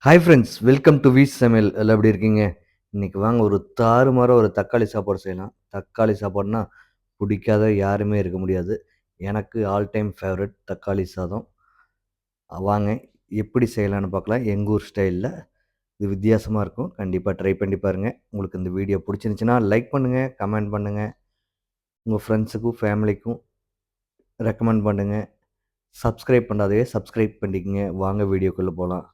Hi friends, welcome to views சமையல். எல்லாம் எப்படி இருக்கீங்க? இன்னைக்கு வாங்க ஒரு தாறுமாறா ஒரு தக்காளி சாப்பாடு செய்யலாம். தக்காளி சாப்பாடுனா பிடிக்காத யாருமே இருக்க முடியாது. எனக்கு ஆல் டைம் ஃபேவரைட் தக்காளி சாதம். வாங்க எப்படி செய்யலான்னு பார்க்கலாம். எங்க ஊர் ஸ்டைல்ல. இது வித்தியாசமா இருக்கும். கண்டிப்பா ட்ரை பண்ணி பாருங்க. உங்களுக்கு இந்த வீடியோ பிடிச்சிருந்துச்சுன்னா லைக் பண்ணுங்க, கமெண்ட் பண்ணுங்க. உங்க ஃப்ரெண்ட்ஸுக்கும், ஃபேமிலிக்கும் ரெக்கமெண்ட் பண்ணுங்க. சப்ஸ்கிரைப் பண்ணாதவே சப்ஸ்கிரைப் பண்ணிக்கங்க. வாங்க வீடியோக்குள்ள போலாம்.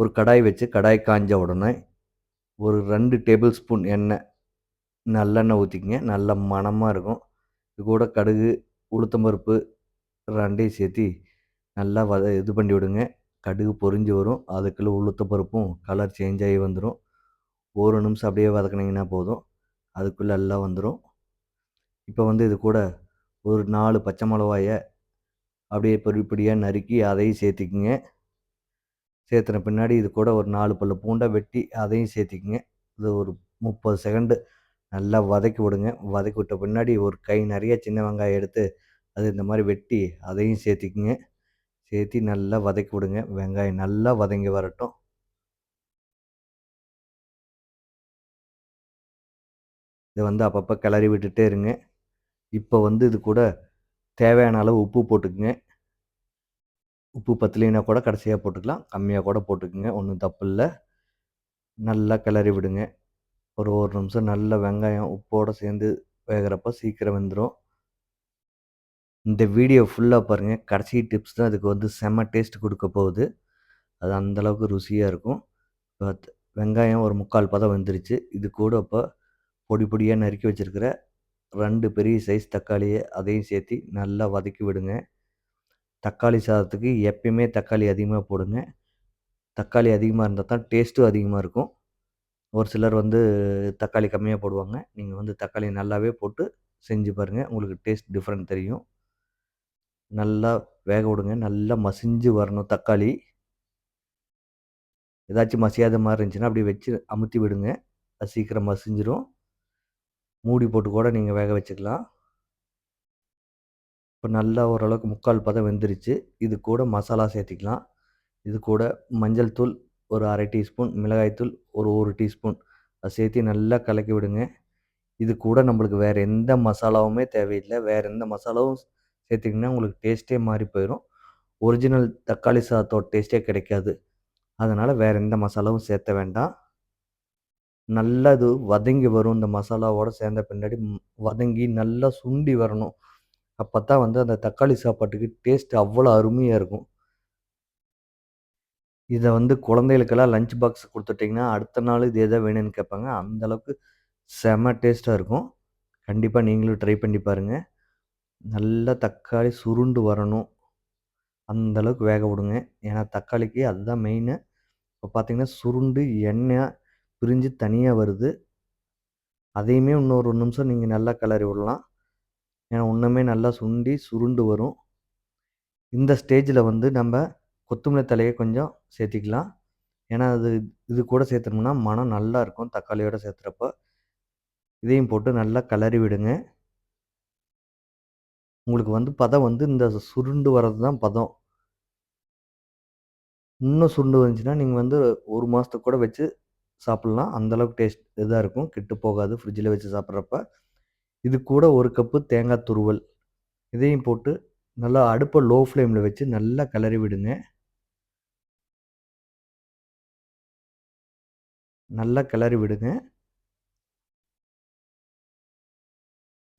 ஒரு கடாய் வச்சு கடாய் காஞ்ச உடனே ஒரு 2 டேபிள் ஸ்பூன் எண்ணெய், நல்லெண்ணெய் ஊற்றிக்கங்க. நல்ல மணமாக இருக்கும். இது கூட கடுகு, உளுத்தம்பருப்பு 2யும் சேர்த்தி நல்லா இது பண்ணி விடுங்க. கடுகு பொரிஞ்சு வரும். அதுக்குள்ளே உளுத்தம்பருப்பும் கலர் சேஞ்ச் ஆகி வந்துடும். ஒரு நிமிஷம் அப்படியே வதக்குனீங்கன்னா போதும். அதுக்குள்ளே எல்லாம் வந்துடும். இப்போ இது கூட ஒரு 4 பச்சை மிளகாய அப்படியே பொடி பொடியாக நறுக்கி அதையும் சேர்த்திக்குங்க. சேர்த்துன பின்னாடி இது கூட ஒரு 4 பல்லு பூண்டை வெட்டி அதையும் சேர்த்திக்குங்க. இது ஒரு 30 செகண்டு நல்லா வதக்கி விடுங்க. வதக்கி விட்ட பின்னாடி ஒரு கை நிறைய சின்ன வெங்காயம் எடுத்து அது இந்த மாதிரி வெட்டி அதையும் சேர்த்திக்குங்க. சேர்த்தி நல்லா வதக்கி விடுங்க. வெங்காயம் நல்லா வதங்கி வரட்டும். இதை அப்பப்போ கிளறி விட்டுட்டே இருங்க. இப்போ இது கூட தேவையான அளவு உப்பு போட்டுக்குங்க. உப்பு பத்தலைன்னா கூட கடைசியாக போட்டுக்கலாம். கம்மியாக கூட போட்டுக்குங்க. ஒன்றும் தப்பு இல்லை. நல்லா கிளறி விடுங்க. ஒரு நிமிஷம் நல்லா வெங்காயம் உப்போடு சேர்ந்து வேகிறப்ப சீக்கிரம் வெந்துடும். இந்த வீடியோ ஃபுல்லாக பாருங்கள். கடைசி டிப்ஸ் தான் அதுக்கு செம்ம டேஸ்ட் கொடுக்க போகுது. அது அந்தளவுக்கு ருசியாக இருக்கும். இப்போ வெங்காயம் ஒரு 3/4 பதம் வெந்துருச்சு. இது கூட இப்போ பொடி பொடியாக நறுக்கி வச்சுருக்கிற 2 பெரிய சைஸ் தக்காளியை அதையும் சேர்த்து நல்லா வதக்கி விடுங்க. தக்காளி சாதத்துக்கு எப்பயுமே தக்காளி அதிகமாக போடுங்க. தக்காளி அதிகமாக இருந்தால் தான் டேஸ்ட்டும் அதிகமாக இருக்கும். ஒரு சிலர் தக்காளி கம்மியாக போடுவாங்க. நீங்கள் தக்காளி நல்லாவே போட்டு செஞ்சு பாருங்கள். உங்களுக்கு டேஸ்ட் டிஃப்ரெண்ட் தெரியும். நல்லா வேக விடுங்க. நல்லா மசிஞ்சு வரணும் தக்காளி. ஏதாச்சும் மசியாத மாதிரி இருந்துச்சுன்னா அப்படியே வச்சு அமுத்தி விடுங்க. அது சீக்கிரம் மசிஞ்சிரும். மூடி போட்டு கூட நீங்கள் வேக வச்சுக்கலாம். இப்போ நல்லா ஓரளவுக்கு 3/4 பதம் வெந்துருச்சு. இது கூட மசாலா சேர்த்திக்கலாம். இது கூட மஞ்சள் தூள் ஒரு 1/2 டீஸ்பூன், மிளகாய்த்தூள் ஒரு 1 டீஸ்பூன் அதை சேர்த்து நல்லா கலக்கி விடுங்க. இது கூட நம்மளுக்கு வேறு எந்த மசாலாவுமே தேவையில்லை. வேறு எந்த மசாலாவும் சேர்த்திங்கன்னா உங்களுக்கு டேஸ்ட்டே மாறி போயிடும். ஒரிஜினல் தக்காளி சாதத்தோட டேஸ்ட்டே கிடைக்காது. அதனால் வேறு எந்த மசாலாவும் சேர்த்த வேண்டாம். நல்லா இது வதங்கி வரும். இந்த மசாலாவோடு சேர்ந்த பின்னாடி வதங்கி நல்லா சுண்டி வரணும். அப்போ தான் அந்த தக்காளி சாப்பாட்டுக்கு டேஸ்ட் அவ்வளோ அருமையாக இருக்கும். இதை குழந்தைகளுக்கெல்லாம் லஞ்ச் பாக்ஸ் கொடுத்துட்டிங்கன்னா அடுத்த நாள் இது எதை வேணும்னு கேட்பாங்க. அந்தளவுக்கு செம டேஸ்ட்டாக இருக்கும். கண்டிப்பாக நீங்களும் ட்ரை பண்ணி பாருங்கள். நல்லா தக்காளி சுருண்டு வரணும். அந்தளவுக்கு வேக விடுங்க. ஏன்னா தக்காளிக்கு அதுதான் மெயினு. இப்போ பார்த்தீங்கன்னா சுருண்டு எண்ணெய் பிரிஞ்சு தனியாக வருது. அதையுமே இன்னொரு 1 நிமிஷம் நீங்கள் நல்லா கிளறி விடலாம். ஏன்னா இன்னுமே நல்லா சுருண்டு வரும். இந்த ஸ்டேஜில் நம்ம கொத்தமல்லி தழையை கொஞ்சம் சேர்த்திக்கலாம். ஏன்னா இது கூட சேர்த்தோம்னா மனம் நல்லா இருக்கும் தக்காளியோடு சேர்த்துறப்ப. இதையும் போட்டு நல்லா கிளறி விடுங்க. உங்களுக்கு பதம் இந்த சுருண்டு வர்றது தான் பதம். இன்னும் சுருண்டு வந்துச்சுன்னா நீங்கள் 1 மாதத்துக்கு கூட வச்சு சாப்பிட்லாம். அந்தளவுக்கு டேஸ்ட் இதாக இருக்கும். கெட்டு போகாது ஃப்ரிட்ஜில் வச்சு சாப்பிட்றப்ப. இது கூட 1 கப்பு தேங்காய் துருவல் இதையும் போட்டு நல்லா அடுப்பை லோ ஃப்ளேமில் வச்சு நல்லா கிளறி விடுங்க. நல்லா கிளறி விடுங்க.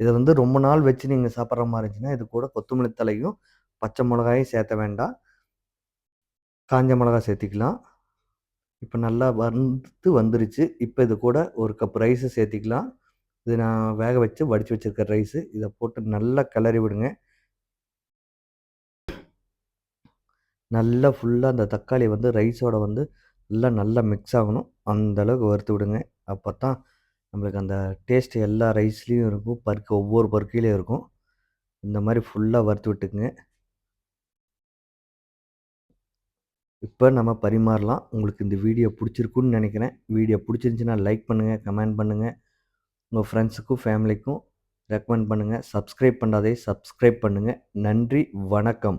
இதை ரொம்ப நாள் வச்சு நீங்கள் சாப்பிட்ற மாதிரி இருந்துச்சுன்னா இது கூட கொத்தமல்லி தழையும் பச்சை மிளகாயும் சேர்த்த வேண்டாம். காஞ்ச மிளகாய் சேர்த்திக்கலாம். இப்போ நல்லா வந்துருச்சு. இப்போ இது கூட 1 கப் ரைஸு சேர்த்திக்கலாம். இது நான் வேக வச்சு வடித்து வச்சுருக்க ரைஸு. இதை போட்டு நல்லா கிளறி விடுங்க. நல்லா ஃபுல்லாக அந்த தக்காளி ரைஸோட நல்லா மிக்ஸ் ஆகணும். அந்தளவுக்கு வறுத்து விடுங்க. அப்போ தான் நம்மளுக்கு அந்த டேஸ்ட் எல்லா ரைஸ்லேயும் இருக்கும். ஒவ்வொரு பருக்கையிலையும் இருக்கும். இந்த மாதிரி ஃபுல்லாக வறுத்து விட்டுக்குங்க. இப்போ நம்ம பரிமாறலாம். உங்களுக்கு இந்த வீடியோ பிடிச்சிருக்குன்னு நினைக்கிறேன். வீடியோ பிடிச்சிருந்துச்சின்னா லைக் பண்ணுங்கள், கமெண்ட் பண்ணுங்கள். உங்கள் ஃப்ரெண்ட்ஸுக்கும் ஃபேமிலிக்கும் ரெக்கமெண்ட் பண்ணுங்கள். சப்ஸ்கிரைப் பண்ணாதே சப்ஸ்கிரைப் பண்ணுங்கள். நன்றி, வணக்கம்.